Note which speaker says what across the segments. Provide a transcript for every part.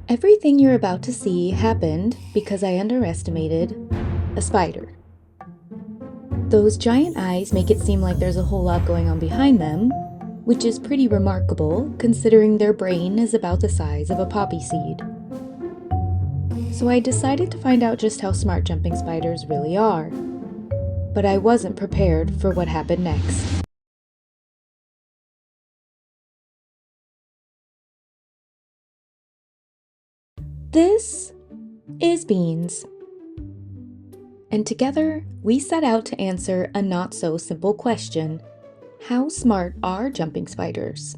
Speaker 1: Everything you're about to see happened because I underestimated a spider. Those giant eyes make it seem like there's a whole lot going on behind them, which is pretty remarkable considering their brain is about the size of a poppy seed. So I decided to find out just how smart jumping spiders really are. But I wasn't prepared for what happened next. This is Beans. And together, we set out to answer a not-so-simple question. How smart are jumping spiders?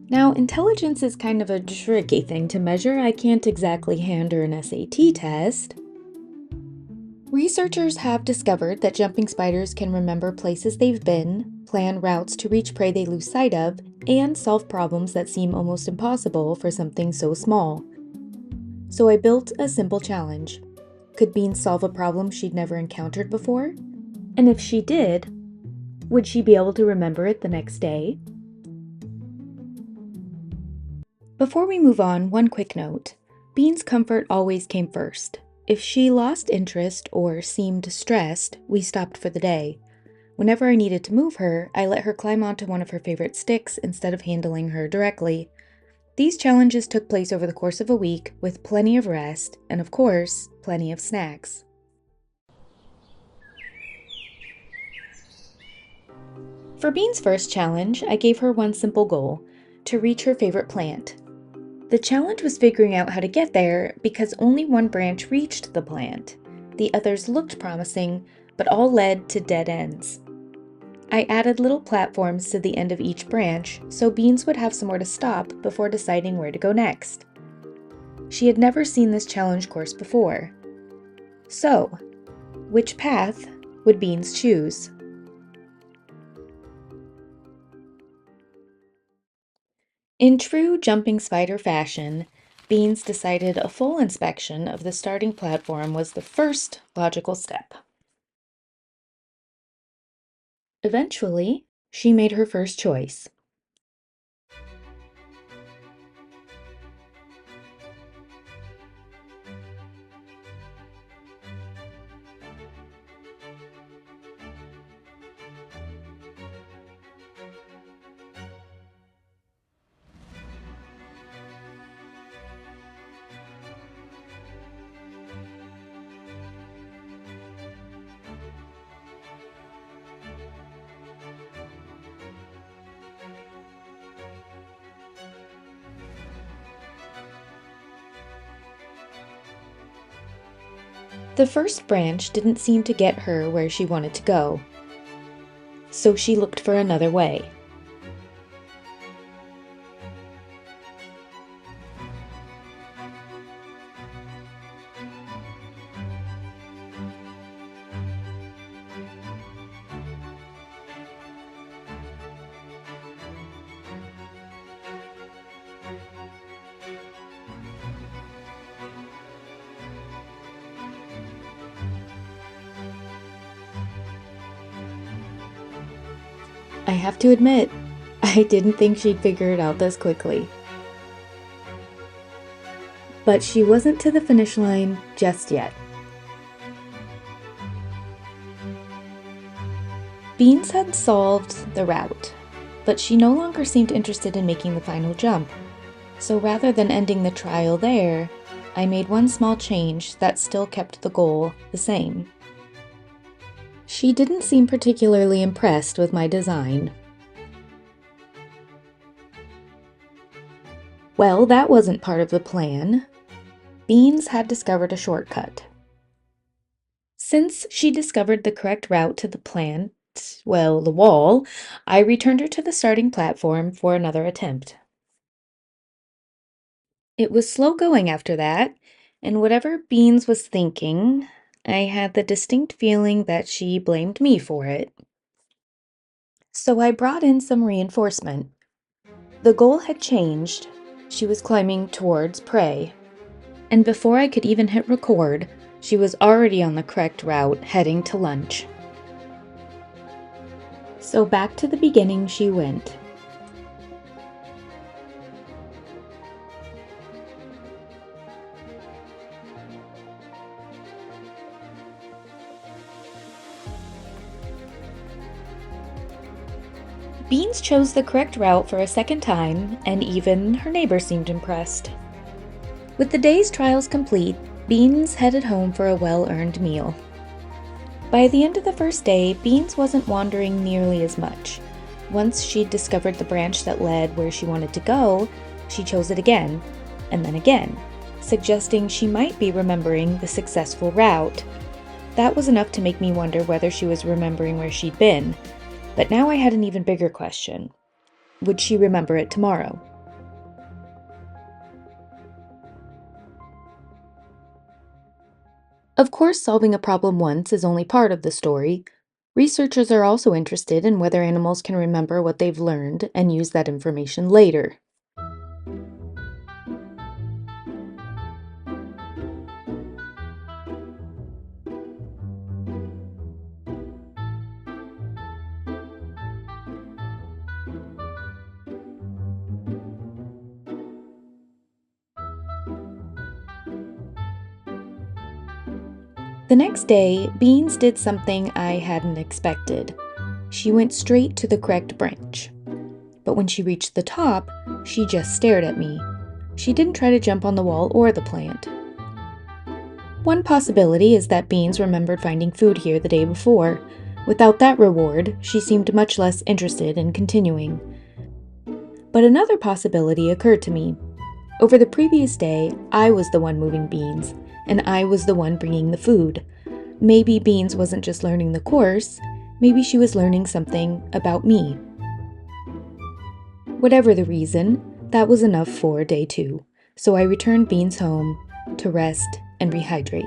Speaker 1: Now, intelligence is kind of a tricky thing to measure. I can't exactly hand her an SAT test. Researchers have discovered that jumping spiders can remember places they've been, plan routes to reach prey they lose sight of, and solve problems that seem almost impossible for something so small. So I built a simple challenge. Could Beans solve a problem she'd never encountered before? And if she did, would she be able to remember it the next day? Before we move on, one quick note. Beans' comfort always came first. If she lost interest or seemed stressed, we stopped for the day. Whenever I needed to move her, I let her climb onto one of her favorite sticks instead of handling her directly. These challenges took place over the course of a week with plenty of rest and, of course, plenty of snacks. For Bean's first challenge, I gave her one simple goal: to reach her favorite plant. The challenge was figuring out how to get there because only one branch reached the plant. The others looked promising, but all led to dead ends. I added little platforms to the end of each branch so Beans would have somewhere to stop before deciding where to go next. She had never seen this challenge course before. So, which path would Beans choose? In true jumping spider fashion, Beans decided a full inspection of the starting platform was the first logical step. Eventually, she made her first choice. The first branch didn't seem to get her where she wanted to go, so she looked for another way. I have to admit, I didn't think she'd figure it out this quickly. But she wasn't to the finish line just yet. Beans had solved the route, but she no longer seemed interested in making the final jump. So rather than ending the trial there, I made one small change that still kept the goal the same. She didn't seem particularly impressed with my design. Well, that wasn't part of the plan. Beans had discovered a shortcut. Since she discovered the correct route to the plant, well, the wall, I returned her to the starting platform for another attempt. It was slow going after that, and whatever Beans was thinking, I had the distinct feeling that she blamed me for it. So I brought in some reinforcement. The goal had changed. She was climbing towards prey. And before I could even hit record, she was already on the correct route, heading to lunch. So back to the beginning she went. Beans chose the correct route for a second time, and even her neighbor seemed impressed. With the day's trials complete, Beans headed home for a well-earned meal. By the end of the first day, Beans wasn't wandering nearly as much. Once she'd discovered the branch that led where she wanted to go, she chose it again, and then again, suggesting she might be remembering the successful route. That was enough to make me wonder whether she was remembering where she'd been. But now I had an even bigger question. Would she remember it tomorrow? Of course, solving a problem once is only part of the story. Researchers are also interested in whether animals can remember what they've learned and use that information later. The next day, Beans did something I hadn't expected. She went straight to the correct branch. But when she reached the top, she just stared at me. She didn't try to jump on the wall or the plant. One possibility is that Beans remembered finding food here the day before. Without that reward, she seemed much less interested in continuing. But another possibility occurred to me. Over the previous day, I was the one moving Beans, and I was the one bringing the food. Maybe Beans wasn't just learning the course, maybe she was learning something about me. Whatever the reason, that was enough for day 2, so I returned Beans home to rest and rehydrate.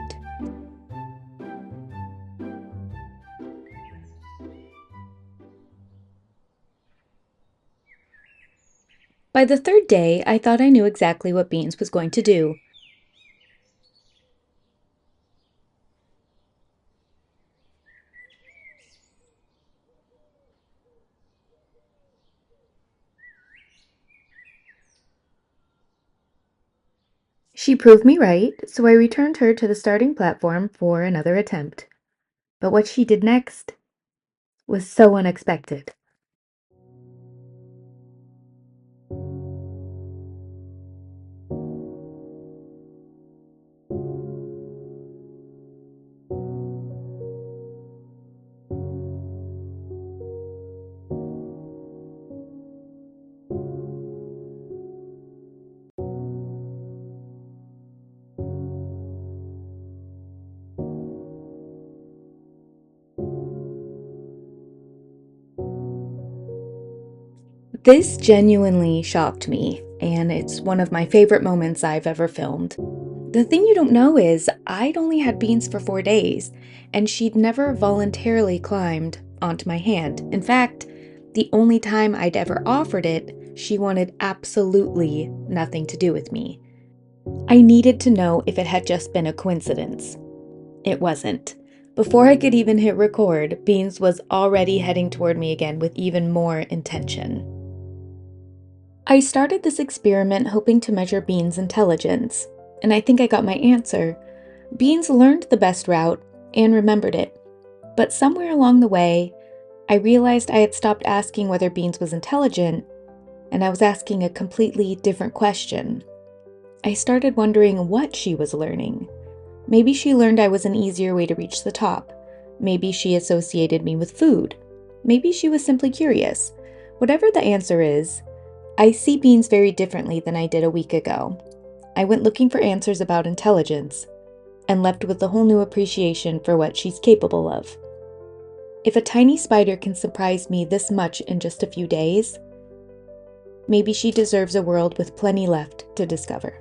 Speaker 1: By the third day, I thought I knew exactly what Beans was going to do. She proved me right, so I returned her to the starting platform for another attempt. But what she did next was so unexpected. This genuinely shocked me, and it's one of my favorite moments I've ever filmed. The thing you don't know is, I'd only had Beans for 4 days, and she'd never voluntarily climbed onto my hand. In fact, the only time I'd ever offered it, she wanted absolutely nothing to do with me. I needed to know if it had just been a coincidence. It wasn't. Before I could even hit record, Beans was already heading toward me again with even more intention. I started this experiment hoping to measure Beans' intelligence, and I think I got my answer. Beans learned the best route and remembered it, but somewhere along the way, I realized I had stopped asking whether Beans was intelligent, and I was asking a completely different question. I started wondering what she was learning. Maybe she learned I was an easier way to reach the top. Maybe she associated me with food. Maybe she was simply curious. Whatever the answer is, I see Beans very differently than I did a week ago. I went looking for answers about intelligence and left with a whole new appreciation for what she's capable of. If a tiny spider can surprise me this much in just a few days, maybe she deserves a world with plenty left to discover.